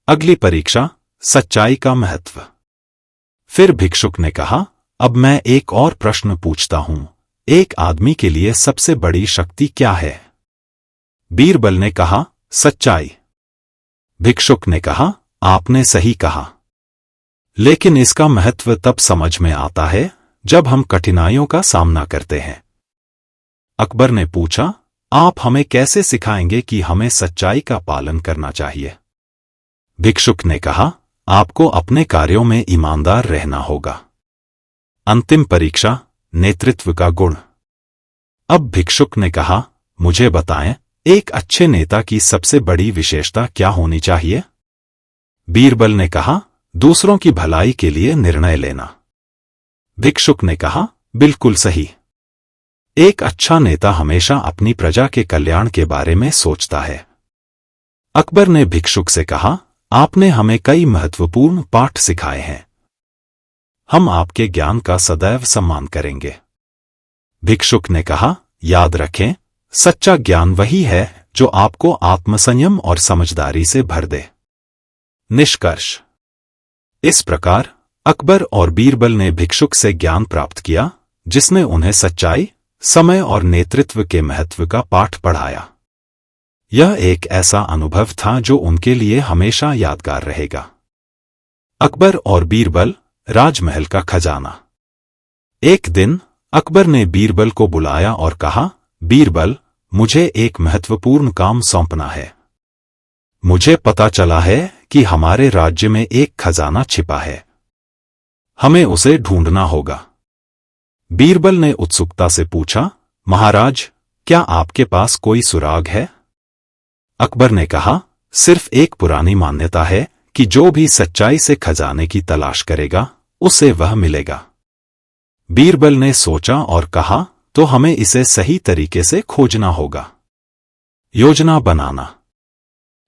अगली परीक्षा, सच्चाई का महत्व। फिर भिक्षुक ने कहा, अब मैं एक और प्रश्न पूछता हूं, एक आदमी के लिए सबसे बड़ी शक्ति क्या है? बीरबल ने कहा, सच्चाई। भिक्षुक ने कहा, आपने सही कहा, लेकिन इसका महत्व तब समझ में आता है जब हम कठिनाइयों का सामना करते हैं। अकबर ने पूछा, आप हमें कैसे सिखाएंगे कि हमें सच्चाई का पालन करना चाहिए? भिक्षुक ने कहा, आपको अपने कार्यों में ईमानदार रहना होगा। अंतिम परीक्षा, नेतृत्व का गुण। अब भिक्षुक ने कहा, मुझे बताएं, एक अच्छे नेता की सबसे बड़ी विशेषता क्या होनी चाहिए? बीरबल ने कहा, दूसरों की भलाई के लिए निर्णय लेना। भिक्षुक ने कहा, बिल्कुल सही। एक अच्छा नेता हमेशा अपनी प्रजा के कल्याण के बारे में सोचता है। अकबर ने भिक्षुक से कहा, आपने हमें कई महत्वपूर्ण पाठ सिखाए हैं। हम आपके ज्ञान का सदैव सम्मान करेंगे। भिक्षुक ने कहा, याद रखें, सच्चा ज्ञान वही है जो आपको आत्मसंयम और समझदारी से भर दे। निष्कर्ष। इस प्रकार अकबर और बीरबल ने भिक्षुक से ज्ञान प्राप्त किया, जिसने उन्हें सच्चाई, समय और नेतृत्व के महत्व का पाठ पढ़ाया। यह एक ऐसा अनुभव था जो उनके लिए हमेशा यादगार रहेगा। अकबर और बीरबल, राजमहल का खजाना। एक दिन अकबर ने बीरबल को बुलाया और कहा, बीरबल, मुझे एक महत्वपूर्ण काम सौंपना है। मुझे पता चला है कि हमारे राज्य में एक खजाना छिपा है। हमें उसे ढूंढना होगा। बीरबल ने उत्सुकता से पूछा, महाराज, क्या आपके पास कोई सुराग है? अकबर ने कहा, सिर्फ एक पुरानी मान्यता है कि जो भी सच्चाई से खजाने की तलाश करेगा, उसे वह मिलेगा। बीरबल ने सोचा और कहा, तो हमें इसे सही तरीके से खोजना होगा। योजना बनाना।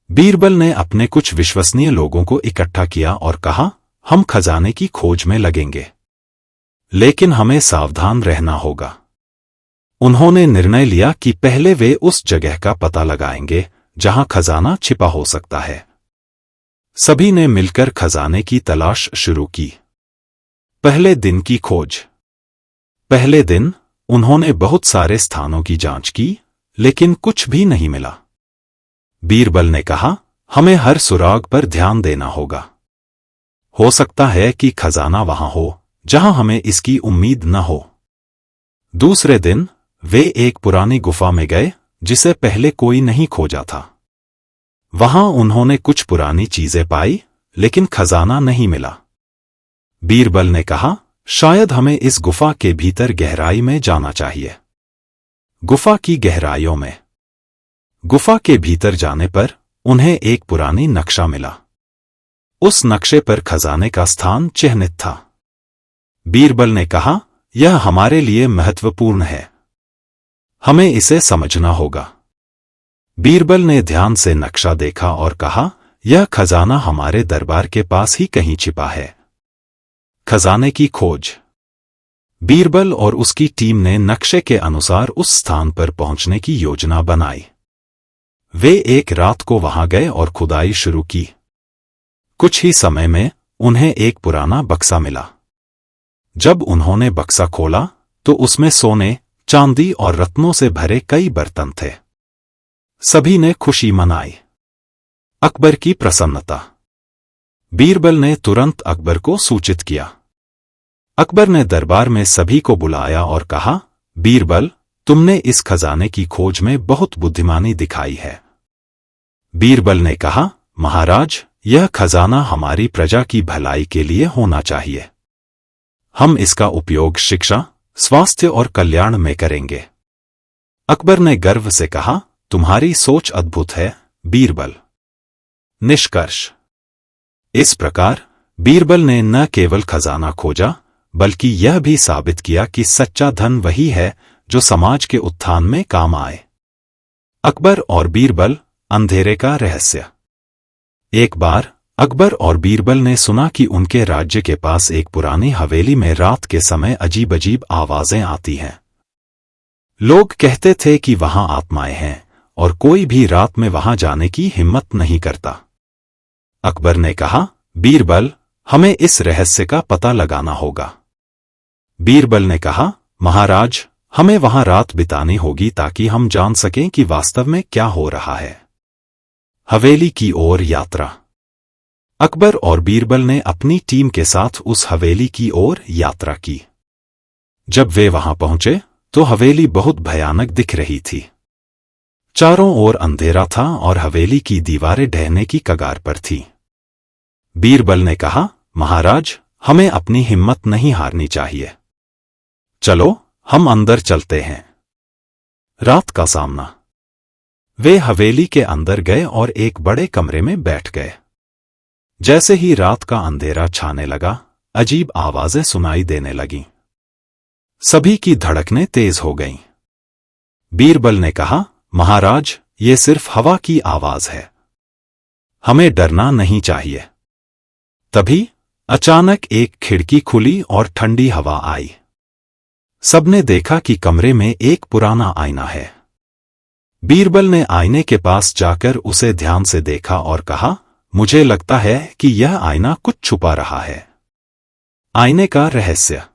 बीरबल ने अपने कुछ विश्वसनीय लोगों को इकट्ठा किया और कहा, हम खजाने की खोज में लगेंगे, लेकिन हमें सावधान रहना होगा। उन्होंने निर्णय लिया कि पहले वे उस जगह का पता लगाएंगे जहां खजाना छिपा हो सकता है। सभी ने मिलकर खजाने की तलाश शुरू की। पहले दिन की खोज। पहले दिन उन्होंने बहुत सारे स्थानों की जांच की, लेकिन कुछ भी नहीं मिला। बीरबल ने कहा, हमें हर सुराग पर ध्यान देना होगा। हो सकता है कि खजाना वहां हो जहां हमें इसकी उम्मीद न हो। दूसरे दिन वे एक पुरानी गुफा में गए जिसे पहले कोई नहीं खोजा था। वहां उन्होंने कुछ पुरानी चीजें पाई, लेकिन खजाना नहीं मिला। बीरबल ने कहा, शायद हमें इस गुफा के भीतर गहराई में जाना चाहिए। गुफा की गहराइयों में। गुफा के भीतर जाने पर उन्हें एक पुरानी नक्शा मिला। उस नक्शे पर खजाने का स्थान चिह्नित था। बीरबल ने कहा, यह हमारे लिए महत्वपूर्ण है। हमें इसे समझना होगा। बीरबल ने ध्यान से नक्शा देखा और कहा, यह खजाना हमारे दरबार के पास ही कहीं छिपा है। खजाने की खोज। बीरबल और उसकी टीम ने नक्शे के अनुसार उस स्थान पर पहुंचने की योजना बनाई। वे एक रात को वहां गए और खुदाई शुरू की। कुछ ही समय में उन्हें एक पुराना बक्सा मिला। जब उन्होंने बक्सा खोला तो उसमें सोने, चांदी और रत्नों से भरे कई बर्तन थे। सभी ने खुशी मनाई। अकबर की प्रसन्नता। बीरबल ने तुरंत अकबर को सूचित किया। अकबर ने दरबार में सभी को बुलाया और कहा, बीरबल, तुमने इस खजाने की खोज में बहुत बुद्धिमानी दिखाई है। बीरबल ने कहा, महाराज, यह खजाना हमारी प्रजा की भलाई के लिए होना चाहिए। हम इसका उपयोग शिक्षा, स्वास्थ्य और कल्याण में करेंगे। अकबर ने गर्व से कहा, तुम्हारी सोच अद्भुत है, बीरबल। निष्कर्ष। इस प्रकार बीरबल ने न केवल खजाना खोजा, बल्कि यह भी साबित किया कि सच्चा धन वही है जो समाज के उत्थान में काम आए। अकबर और बीरबल, अंधेरे का रहस्य। एक बार अकबर और बीरबल ने सुना कि उनके राज्य के पास एक पुरानी हवेली में रात के समय अजीब अजीब आवाजें आती हैं। लोग कहते थे कि वहां आत्माएं हैं और कोई भी रात में वहां जाने की हिम्मत नहीं करता। अकबर ने कहा, बीरबल, हमें इस रहस्य का पता लगाना होगा। बीरबल ने कहा, महाराज, हमें वहां रात बितानी होगी ताकि हम जान सकें कि वास्तव में क्या हो रहा है। हवेली की ओर यात्रा। अकबर और बीरबल ने अपनी टीम के साथ उस हवेली की ओर यात्रा की। जब वे वहां पहुंचे तो हवेली बहुत भयानक दिख रही थी। चारों ओर अंधेरा था और हवेली की दीवारें ढहने की कगार पर थी। बीरबल ने कहा, महाराज, हमें अपनी हिम्मत नहीं हारनी चाहिए। चलो, हम अंदर चलते हैं। रात का सामना। वे हवेली के अंदर गए और एक बड़े कमरे में बैठ गए। जैसे ही रात का अंधेरा छाने लगा, अजीब आवाजें सुनाई देने लगीं। सभी की धड़कनें तेज हो गईं। बीरबल ने कहा, महाराज, ये सिर्फ हवा की आवाज है। हमें डरना नहीं चाहिए। तभी अचानक एक खिड़की खुली और ठंडी हवा आई। सबने देखा कि कमरे में एक पुराना आईना है। बीरबल ने आईने के पास जाकर उसे ध्यान से देखा और कहा, मुझे लगता है कि यह आईना कुछ छुपा रहा है। आईने का रहस्य।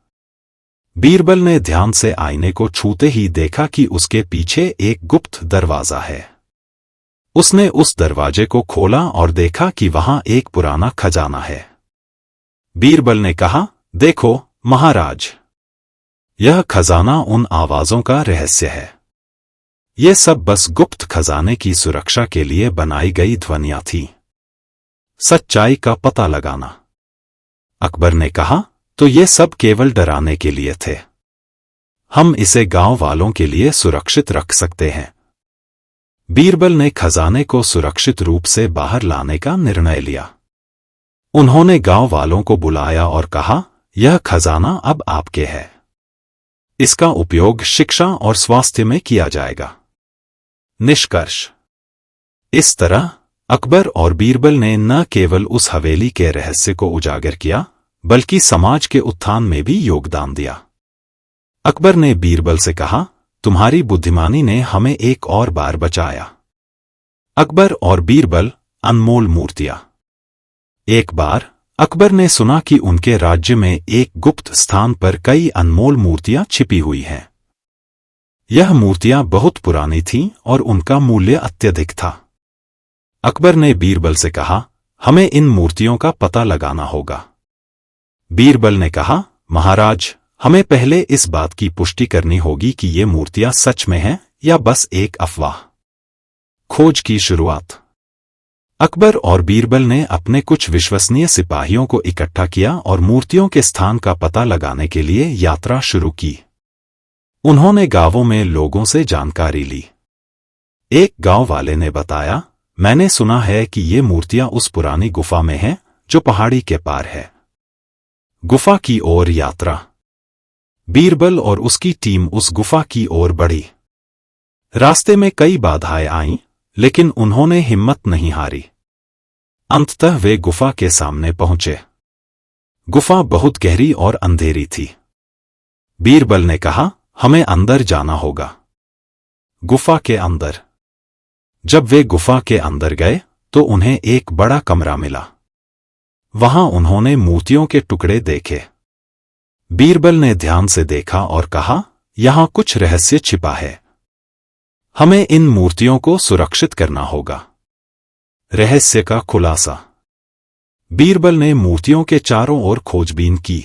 बीरबल ने ध्यान से आईने को छूते ही देखा कि उसके पीछे एक गुप्त दरवाजा है। उसने उस दरवाजे को खोला और देखा कि वहां एक पुराना खजाना है। बीरबल ने कहा, देखो महाराज, यह खजाना उन आवाजों का रहस्य है। ये सब बस गुप्त खजाने की सुरक्षा के लिए बनाई गई ध्वनियां थीं। सच्चाई का पता लगाना। अकबर ने कहा, तो ये सब केवल डराने के लिए थे। हम इसे गांव वालों के लिए सुरक्षित रख सकते हैं। बीरबल ने खजाने को सुरक्षित रूप से बाहर लाने का निर्णय लिया। उन्होंने गांव वालों को बुलाया और कहा, यह खजाना अब आपके है। इसका उपयोग शिक्षा और स्वास्थ्य में किया जाएगा। निष्कर्ष। इस तरह अकबर और बीरबल ने न केवल उस हवेली के रहस्य को उजागर किया, बल्कि समाज के उत्थान में भी योगदान दिया। अकबर ने बीरबल से कहा, तुम्हारी बुद्धिमानी ने हमें एक और बार बचाया। अकबर और बीरबल, अनमोल मूर्तियां। एक बार अकबर ने सुना कि उनके राज्य में एक गुप्त स्थान पर कई अनमोल मूर्तियां छिपी हुई हैं। यह मूर्तियां बहुत पुरानी थीं और उनका मूल्य अत्यधिक था। अकबर ने बीरबल से कहा, हमें इन मूर्तियों का पता लगाना होगा। बीरबल ने कहा, महाराज, हमें पहले इस बात की पुष्टि करनी होगी कि ये मूर्तियां सच में हैं या बस एक अफवाह। खोज की शुरुआत। अकबर और बीरबल ने अपने कुछ विश्वसनीय सिपाहियों को इकट्ठा किया और मूर्तियों के स्थान का पता लगाने के लिए यात्रा शुरू की। उन्होंने गांवों में लोगों से जानकारी ली। एक गांव वाले ने बताया, मैंने सुना है कि ये मूर्तियां उस पुरानी गुफा में हैं जो पहाड़ी के पार है। गुफा की ओर यात्रा। बीरबल और उसकी टीम उस गुफा की ओर बढ़ी। रास्ते में कई बाधाएं आईं, लेकिन उन्होंने हिम्मत नहीं हारी। अंततः वे गुफा के सामने पहुंचे। गुफा बहुत गहरी और अंधेरी थी। बीरबल ने कहा, हमें अंदर जाना होगा। गुफा के अंदर। जब वे गुफा के अंदर गए तो उन्हें एक बड़ा कमरा मिला। वहां उन्होंने मूर्तियों के टुकड़े देखे। बीरबल ने ध्यान से देखा और कहा, यहां कुछ रहस्य छिपा है। हमें इन मूर्तियों को सुरक्षित करना होगा। रहस्य का खुलासा। बीरबल ने मूर्तियों के चारों ओर खोजबीन की।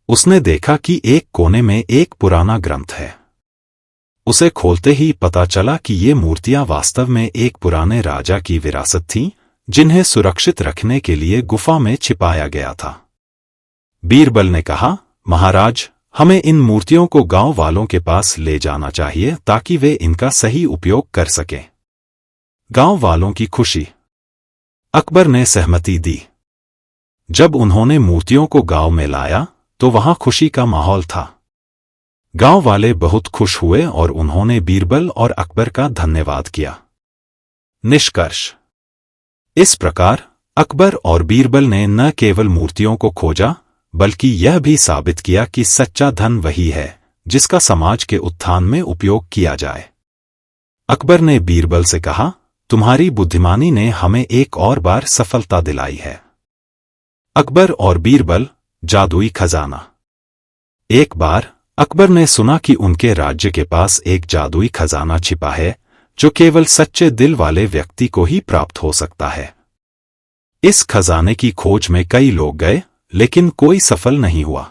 उसने देखा कि एक कोने में एक पुराना ग्रंथ है। उसे खोलते ही पता चला कि ये मूर्तियां वास्तव में एक पुराने राजा की विरासत थीं, जिन्हें सुरक्षित रखने के लिए गुफा में छिपाया गया था। बीरबल ने कहा, महाराज, हमें इन मूर्तियों को गांव वालों के पास ले जाना चाहिए ताकि वे इनका सही उपयोग कर सकें। गांव वालों की खुशी। अकबर ने सहमति दी। जब उन्होंने मूर्तियों को गांव में लाया तो वहां खुशी का माहौल था। गांव वाले बहुत खुश हुए और उन्होंने बीरबल और अकबर का धन्यवाद किया। निष्कर्ष। इस प्रकार अकबर और बीरबल ने न केवल मूर्तियों को खोजा, बल्कि यह भी साबित किया कि सच्चा धन वही है जिसका समाज के उत्थान में उपयोग किया जाए। अकबर ने बीरबल से कहा, तुम्हारी बुद्धिमानी ने हमें एक और बार सफलता दिलाई है। अकबर और बीरबल, जादुई खजाना। एक बार अकबर ने सुना कि उनके राज्य के पास एक जादुई खजाना छिपा है जो केवल सच्चे दिल वाले व्यक्ति को ही प्राप्त हो सकता है। इस खजाने की खोज में कई लोग गए, लेकिन कोई सफल नहीं हुआ।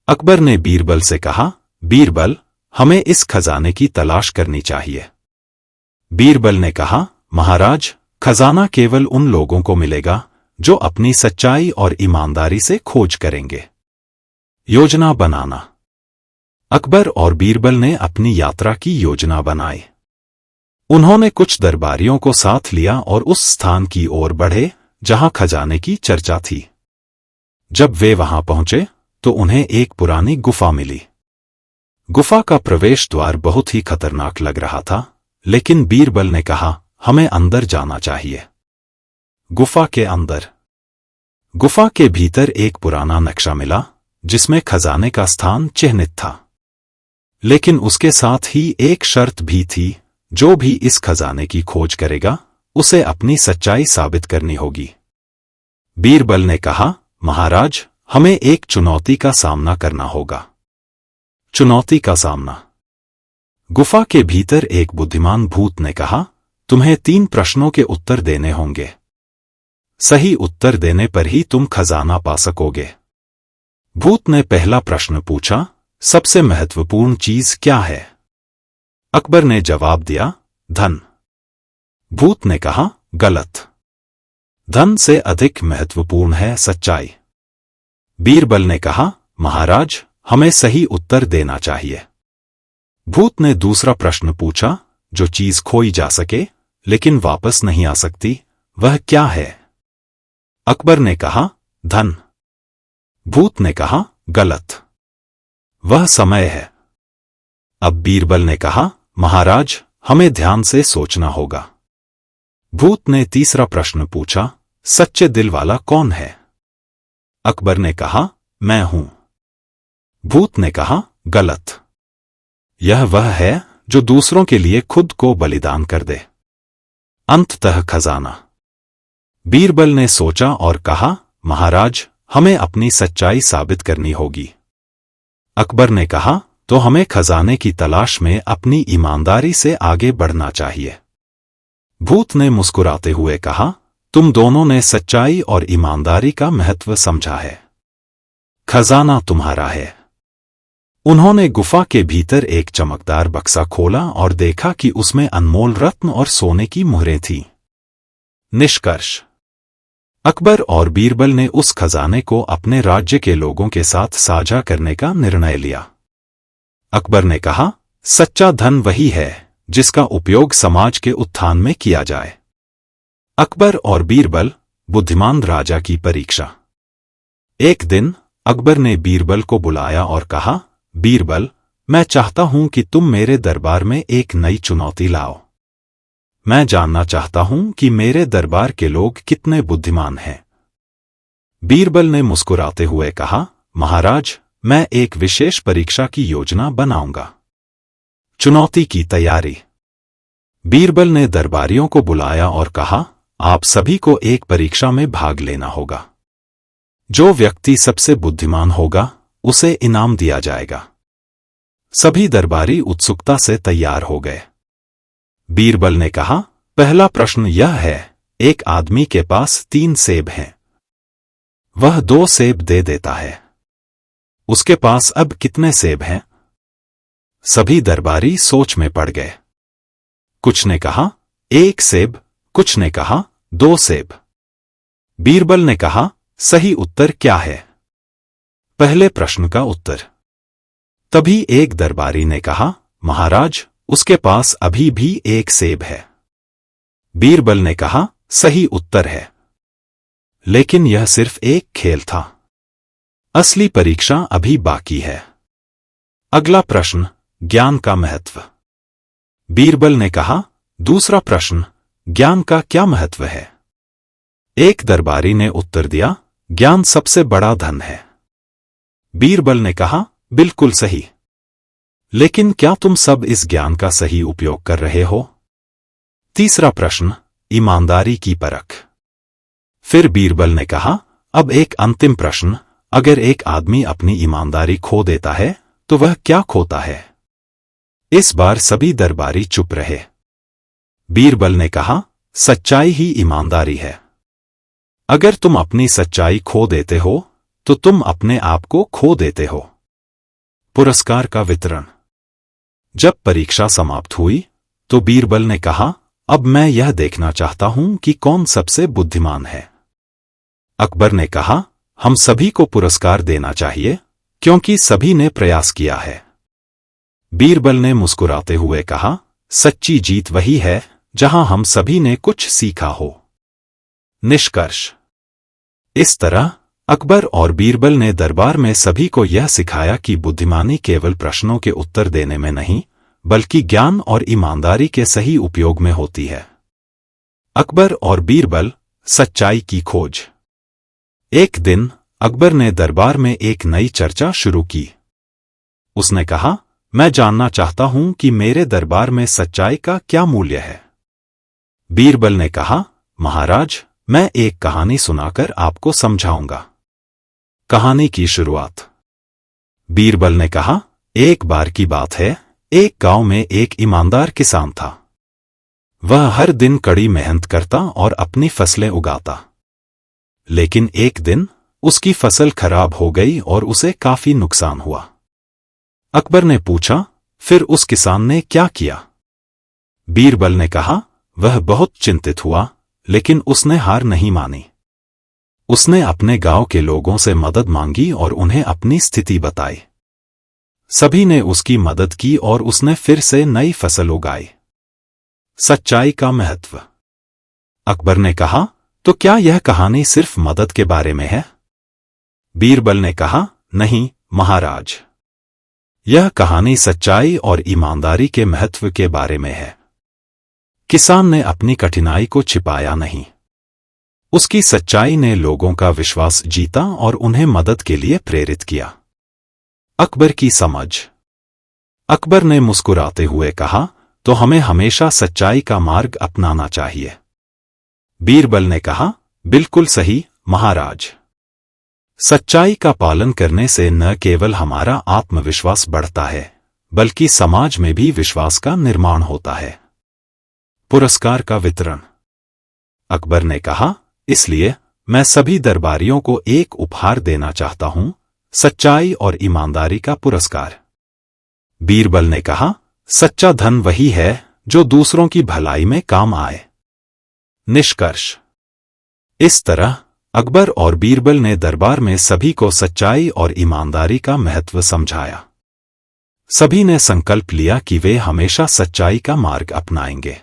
अकबर ने बीरबल से कहा, बीरबल, हमें इस खजाने की तलाश करनी चाहिए। बीरबल ने कहा, महाराज, खजाना केवल उन लोगों को मिलेगा जो अपनी सच्चाई और ईमानदारी से खोज करेंगे। योजना बनाना। अकबर और बीरबल ने अपनी यात्रा की योजना बनाई। उन्होंने कुछ दरबारियों को साथ लिया और उस स्थान की ओर बढ़े जहां खजाने की चर्चा थी। जब वे वहां पहुंचे तो उन्हें एक पुरानी गुफा मिली। गुफा का प्रवेश द्वार बहुत ही खतरनाक लग रहा था, लेकिन बीरबल ने कहा, हमें अंदर जाना चाहिए। गुफा के अंदर। गुफा के भीतर एक पुराना नक्शा मिला जिसमें खजाने का स्थान चिह्नित था, लेकिन उसके साथ ही एक शर्त भी थी, जो भी इस खजाने की खोज करेगा उसे अपनी सच्चाई साबित करनी होगी। बीरबल ने कहा, महाराज, हमें एक चुनौती का सामना करना होगा। चुनौती का सामना। गुफा के भीतर एक बुद्धिमान भूत ने कहा, तुम्हें 3 प्रश्नों के उत्तर देने होंगे। सही उत्तर देने पर ही तुम खजाना पा सकोगे। भूत ने पहला प्रश्न पूछा, सबसे महत्वपूर्ण चीज क्या है? अकबर ने जवाब दिया, धन। भूत ने कहा, गलत। धन से अधिक महत्वपूर्ण है सच्चाई। बीरबल ने कहा, महाराज, हमें सही उत्तर देना चाहिए। भूत ने दूसरा प्रश्न पूछा, जो चीज खोई जा सके लेकिन वापस नहीं आ सकती, वह क्या है? अकबर ने कहा, धन। भूत ने कहा, गलत। वह समय है। अब बीरबल ने कहा, महाराज, हमें ध्यान से सोचना होगा। भूत ने तीसरा प्रश्न पूछा, सच्चे दिल वाला कौन है? अकबर ने कहा, मैं हूं। भूत ने कहा, गलत। यह वह है जो दूसरों के लिए खुद को बलिदान कर दे। अंततः खजाना। बीरबल ने सोचा और कहा, महाराज, हमें अपनी सच्चाई साबित करनी होगी। अकबर ने कहा, तो हमें खजाने की तलाश में अपनी ईमानदारी से आगे बढ़ना चाहिए। भूत ने मुस्कुराते हुए कहा, तुम दोनों ने सच्चाई और ईमानदारी का महत्व समझा है। खजाना तुम्हारा है। उन्होंने गुफा के भीतर एक चमकदार बक्सा खोला और देखा कि उसमें अनमोल रत्न और सोने की मुहरें थीं। निष्कर्ष। अकबर और बीरबल ने उस खजाने को अपने राज्य के लोगों के साथ साझा करने का निर्णय लिया। अकबर ने कहा, सच्चा धन वही है जिसका उपयोग समाज के उत्थान में किया जाए। अकबर और बीरबल, बुद्धिमान राजा की परीक्षा। एक दिन अकबर ने बीरबल को बुलाया और कहा, बीरबल, मैं चाहता हूं कि तुम मेरे दरबार में एक नई चुनौती लाओ। मैं जानना चाहता हूं कि मेरे दरबार के लोग कितने बुद्धिमान हैं। बीरबल ने मुस्कुराते हुए कहा, महाराज, मैं एक विशेष परीक्षा की योजना बनाऊंगा। चुनौती की तैयारी। बीरबल ने दरबारियों को बुलाया और कहा, आप सभी को एक परीक्षा में भाग लेना होगा। जो व्यक्ति सबसे बुद्धिमान होगा उसे इनाम दिया जाएगा। सभी दरबारी उत्सुकता से तैयार हो गए। बीरबल ने कहा, पहला प्रश्न यह है, एक आदमी के पास 3 सेब हैं। वह 2 सेब दे देता है। उसके पास अब कितने सेब हैं? सभी दरबारी सोच में पड़ गए। कुछ ने कहा 1 सेब, कुछ ने कहा 2 सेब। बीरबल ने कहा, सही उत्तर क्या है? पहले प्रश्न का उत्तर। तभी एक दरबारी ने कहा, महाराज, उसके पास अभी भी 1 सेब है। बीरबल ने कहा, सही उत्तर है। लेकिन यह सिर्फ एक खेल था। असली परीक्षा अभी बाकी है। अगला प्रश्न, ज्ञान का महत्व। बीरबल ने कहा, दूसरा प्रश्न, ज्ञान का क्या महत्व है? एक दरबारी ने उत्तर दिया, ज्ञान सबसे बड़ा धन है। बीरबल ने कहा, बिल्कुल सही। लेकिन क्या तुम सब इस ज्ञान का सही उपयोग कर रहे हो? तीसरा प्रश्न, ईमानदारी की परख। फिर बीरबल ने कहा, अब एक अंतिम प्रश्न, अगर एक आदमी अपनी ईमानदारी खो देता है तो वह क्या खोता है? इस बार सभी दरबारी चुप रहे। बीरबल ने कहा, सच्चाई ही ईमानदारी है। अगर तुम अपनी सच्चाई खो देते हो तो तुम अपने आप को खो देते हो। पुरस्कार का वितरण। जब परीक्षा समाप्त हुई तो बीरबल ने कहा, अब मैं यह देखना चाहता हूं कि कौन सबसे बुद्धिमान है। अकबर ने कहा, हम सभी को पुरस्कार देना चाहिए क्योंकि सभी ने प्रयास किया है। बीरबल ने मुस्कुराते हुए कहा, सच्ची जीत वही है जहां हम सभी ने कुछ सीखा हो। निष्कर्ष। इस तरह अकबर और बीरबल ने दरबार में सभी को यह सिखाया कि बुद्धिमानी केवल प्रश्नों के उत्तर देने में नहीं, बल्कि ज्ञान और ईमानदारी के सही उपयोग में होती है। अकबर और बीरबल, सच्चाई की खोज। एक दिन अकबर ने दरबार में एक नई चर्चा शुरू की। उसने कहा, मैं जानना चाहता हूं कि मेरे दरबार में सच्चाई का क्या मूल्य है। बीरबल ने कहा, महाराज, मैं एक कहानी सुनाकर आपको समझाऊंगा। कहानी की शुरुआत। बीरबल ने कहा, एक बार की बात है, एक गांव में एक ईमानदार किसान था। वह हर दिन कड़ी मेहनत करता और अपनी फसलें उगाता। लेकिन एक दिन उसकी फसल खराब हो गई और उसे काफी नुकसान हुआ। अकबर ने पूछा, फिर उस किसान ने क्या किया? बीरबल ने कहा, वह बहुत चिंतित हुआ, लेकिन उसने हार नहीं मानी। उसने अपने गांव के लोगों से मदद मांगी और उन्हें अपनी स्थिति बताई। सभी ने उसकी मदद की और उसने फिर से नई फसल उगाई। सच्चाई का महत्व। अकबर ने कहा, तो क्या यह कहानी सिर्फ मदद के बारे में है? बीरबल ने कहा, नहीं महाराज, यह कहानी सच्चाई और ईमानदारी के महत्व के बारे में है। किसान ने अपनी कठिनाई को छिपाया नहीं। उसकी सच्चाई ने लोगों का विश्वास जीता और उन्हें मदद के लिए प्रेरित किया। अकबर की समझ। अकबर ने मुस्कुराते हुए कहा, तो हमें हमेशा सच्चाई का मार्ग अपनाना चाहिए। बीरबल ने कहा, बिल्कुल सही महाराज। सच्चाई का पालन करने से न केवल हमारा आत्मविश्वास बढ़ता है, बल्कि समाज में भी विश्वास का निर्माण होता है। पुरस्कार का वितरण। अकबर ने कहा, इसलिए मैं सभी दरबारियों को एक उपहार देना चाहता हूं, सच्चाई और ईमानदारी का पुरस्कार। बीरबल ने कहा, सच्चा धन वही है जो दूसरों की भलाई में काम आए। निष्कर्ष। इस तरह अकबर और बीरबल ने दरबार में सभी को सच्चाई और ईमानदारी का महत्व समझाया। सभी ने संकल्प लिया कि वे हमेशा सच्चाई का मार्ग अपनाएंगे।